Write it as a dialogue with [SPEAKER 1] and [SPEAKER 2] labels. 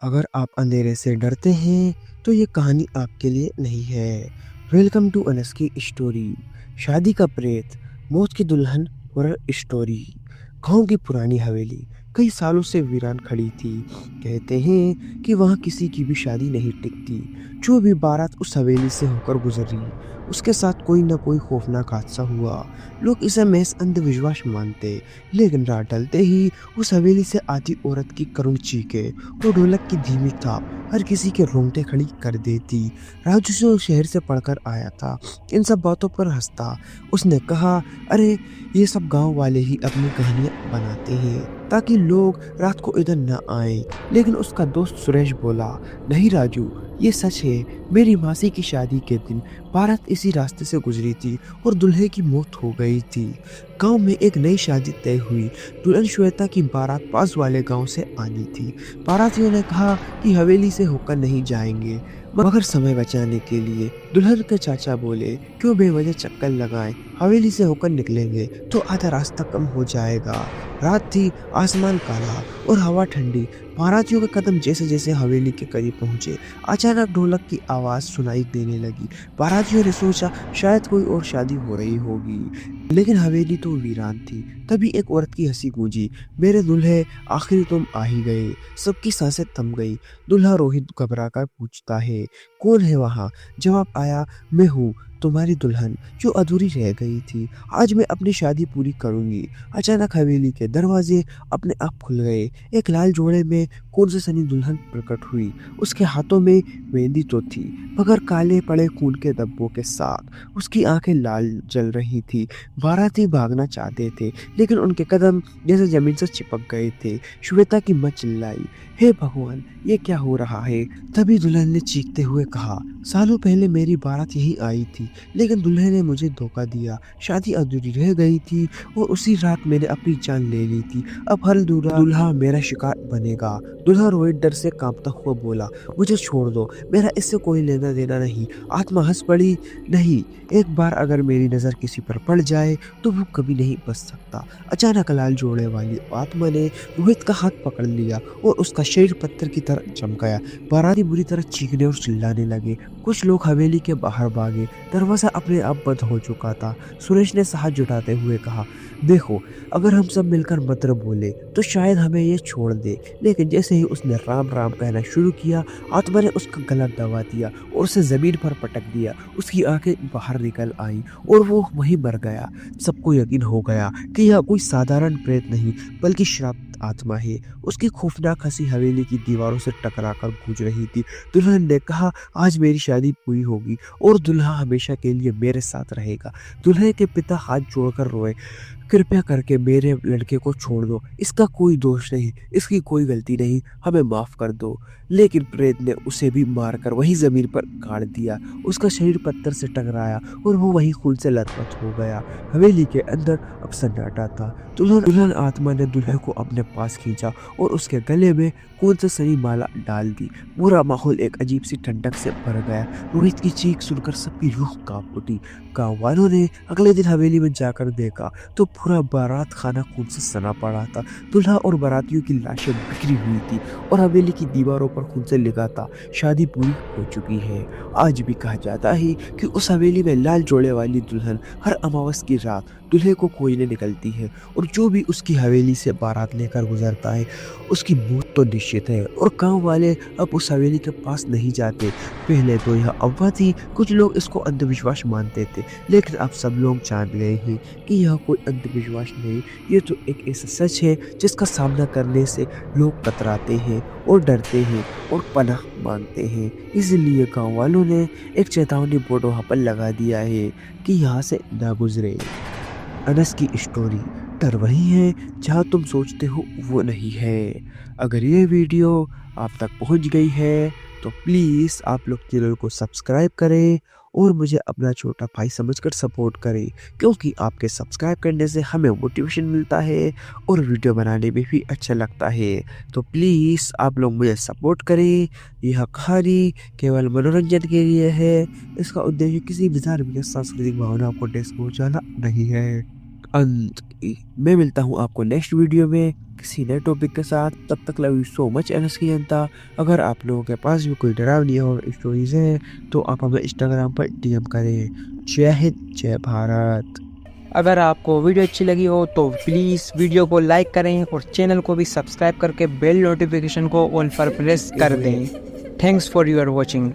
[SPEAKER 1] अगर आप अंधेरे से डरते हैं तो ये कहानी आपके लिए नहीं है। वेलकम टू अनस की स्टोरी। शादी का प्रेत, मौत की दुल्हन हॉरर स्टोरी। गांव की पुरानी हवेली कई सालों से वीरान खड़ी थी। कहते हैं कि वहाँ किसी की भी शादी नहीं टिकती। जो भी बारात उस हवेली से होकर गुजरी, उसके साथ कोई न कोई खौफनाक हादसा हुआ। लोग इसे महज अंधविश्वास मानते, लेकिन रात ढलते ही उस हवेली से आती औरत की करुण चीखें तो ढोलक की धीमी थाप हर किसी के रोंगटे खड़ी कर देती। राजू जो शहर से पढ़कर आया था, इन सब बातों पर हंसता। उसने कहा, अरे ये सब गांव वाले ही अपनी कहानियां बनाते हैं ताकि लोग रात को इधर न आए। लेकिन उसका दोस्त सुरेश बोला, नहीं राजू, ये सच है। मेरी मासी की शादी के दिन बारात इसी रास्ते से गुजरी थी और दूल्हे की मौत हो गई थी। गांव में एक नई शादी तय हुई। दुल्हन श्वेता की बारात पास वाले गांव से आनी थी। बारातियों ने कहा कि हवेली से होकर नहीं जाएंगे, मगर समय बचाने के लिए दुल्हन के चाचा बोले, क्यों बेवजह चक्कर लगाएं, हवेली से होकर निकलेंगे तो आधा रास्ता कम हो जाएगा। रात थी, आसमान काला और हवा ठंडी। बारातियों के कदम जैसे जैसे हवेली के करीब पहुंचे, अचानक ढोलक की आवाज सुनाई देने लगी। बारातियों ने सोचा शायद कोई और शादी हो रही होगी, लेकिन हवेली तो वीरान थी। तभी एक औरत की हंसी गूंजी, मेरे दूल्हे, आखिर तुम आ ही गए। सबकी सांसें थम गई। दूल्हा रोहित घबरा कर पूछता है, कौन है वहाँ? जवाब आया, मैं हूँ, तुम्हारी दुल्हन जो अधूरी रह गई थी। आज मैं अपनी शादी पूरी करूंगी। अचानक हवेली के दरवाजे अपने आप खुल गए। एक लाल जोड़े में कौन से सनी दुल्हन प्रकट हुई। उसके हाथों में मेहंदी तो थी, मगर काले पड़े खून के धब्बों के साथ उसकी आंखें लाल जल रही थी। बाराती भागना चाहते थे, लेकिन उनके कदम जैसे जमीन से चिपक गए थे। श्वेता की मां चिल्लाई, हे भगवान, ये क्या हो रहा है? तभी दुल्हन ने चीखते हुए कहा, सालों पहले मेरी बारात यही आई थी, लेकिन दूल्हे ने मुझे धोखा दिया। शादी अधूरी रह गई थी और उसी रात मैंने अपनी जान ले ली थी। अब हर दूल्हा मेरा शिकार बनेगा। दूल्हा रोहित डर से कांपता हुआ बोला, मुझे छोड़ दो, मेरा इससे कोई लेना देना नहीं। आत्मा हंस पड़ी, नहीं, एक बार अगर मेरी नजर किसी पर पड़ जाए तो वो कभी नहीं बच सकता। अचानक लाल जोड़े वाली आत्मा ने रोहित का हाथ पकड़ लिया और उसका शरीर पत्थर की तरह जम गया। बाराती बुरी तरह चीखने और चिल्लाने लगे। कुछ लोग हवेली के बाहर भागे। दरवाजा अपने आप बंद हो चुका था। सुरेश ने हाथ जुटाते हुए कहा, देखो, अगर हम सब मिलकर मंत्र बोले तो शायद हमें ये छोड़ दे। लेकिन जैसे ही उसने राम राम कहना शुरू किया, आत्मा ने उसका गला दबा दिया और उसे जमीन पर पटक दिया। उसकी आंखें बाहर निकल आई और वो वहीं मर गया। सबको यकीन हो गया कि यह कोई साधारण प्रेत नहीं, बल्कि श्रापित आत्मा है। उसकी खौफनाक हंसी हवेली की दीवारों से टकराकर गूंज रही थी। दुल्हन ने कहा, आज मेरी शादी पूरी होगी और दूल्हा हमेशा के लिए मेरे साथ रहेगा। दुल्हे के पिता हाथ जोड़कर रोए, कृपया करके मेरे लड़के को छोड़ दो, इसका कोई दोष नहीं, इसकी कोई गलती नहीं, हमें माफ कर दो। लेकिन प्रेत ने उसे भी मारकर वही जमीन पर गाड़ दिया। उसका शरीर पत्थर से टकराया और वो वही खून से लथपथ हो गया। हवेली के अंदर अब सन्नाटा था। दुल्हन आत्मा ने दूल्हे को अपने पास खींचा और उसके गले में कौन से सनी माला डाल दी। पूरा माहौल एक अजीब सी ठंडक से भर गया। रोहित की चीख सुनकर सबकी रूह कांप उठी। गाँव वालों ने अगले दिन हवेली में जाकर देखा तो पूरा बारात खाना खून से सना पड़ा था। दूल्हा और बारातियों की लाशें बिखरी हुई थी और हवेली की दीवारों पर खून से लिखा था, शादी पूरी हो चुकी है। आज भी कहा जाता है कि उस हवेली में लाल जोड़े वाली दुल्हन हर अमावस की रात दूल्हे को खोजने निकलती है और जो भी उसकी हवेली से बारात लेकर गुजरता है उसकी मौत तो निश्चित है। और गांव वाले अब उस हवेली के पास नहीं जाते। पहले तो यह अफवाह थी, कुछ लोग इसको अंधविश्वास मानते थे, लेकिन अब सब लोग जान गए हैं कि यह कोई अंधविश्वास नहीं, ये तो एक ऐसा सच है जिसका सामना करने से लोग कतराते हैं और डरते हैं और पनाह मांगते हैं। इसलिए गांव वालों ने एक चेतावनी बोर्ड वहाँ पर लगा दिया है कि यहाँ से ना गुजरे। अनस की स्टोरी, डर वही है जहाँ तुम सोचते हो वो नहीं है। अगर ये वीडियो आप तक पहुँच गई है तो प्लीज़ आप लोग चैनल को सब्सक्राइब करें और मुझे अपना छोटा भाई समझकर सपोर्ट करें, क्योंकि आपके सब्सक्राइब करने से हमें मोटिवेशन मिलता है और वीडियो बनाने में भी अच्छा लगता है। तो प्लीज़ आप लोग मुझे सपोर्ट करें। यह कहानी केवल मनोरंजन के लिए है। इसका उद्देश्य किसी भी धार्मिक या सांस्कृतिक भावना को ठेस पहुँचाना नहीं है। अंत। मैं मिलता हूँ आपको नेक्स्ट वीडियो में किसी नए टॉपिक के साथ। तब तक love you so much NS की जनता। अगर आप लोगों के पास भी कोई डरावनी और स्टोरीज हैं तो आप हमें इंस्टाग्राम पर डीएम करें। जय हिंद, जय भारत।
[SPEAKER 2] अगर आपको वीडियो अच्छी लगी हो तो प्लीज़ वीडियो को लाइक करें और चैनल को भी सब्सक्राइब करके बेल नोटिफिकेशन को ऑल पर प्रेस कर दें। Thanks for your watching.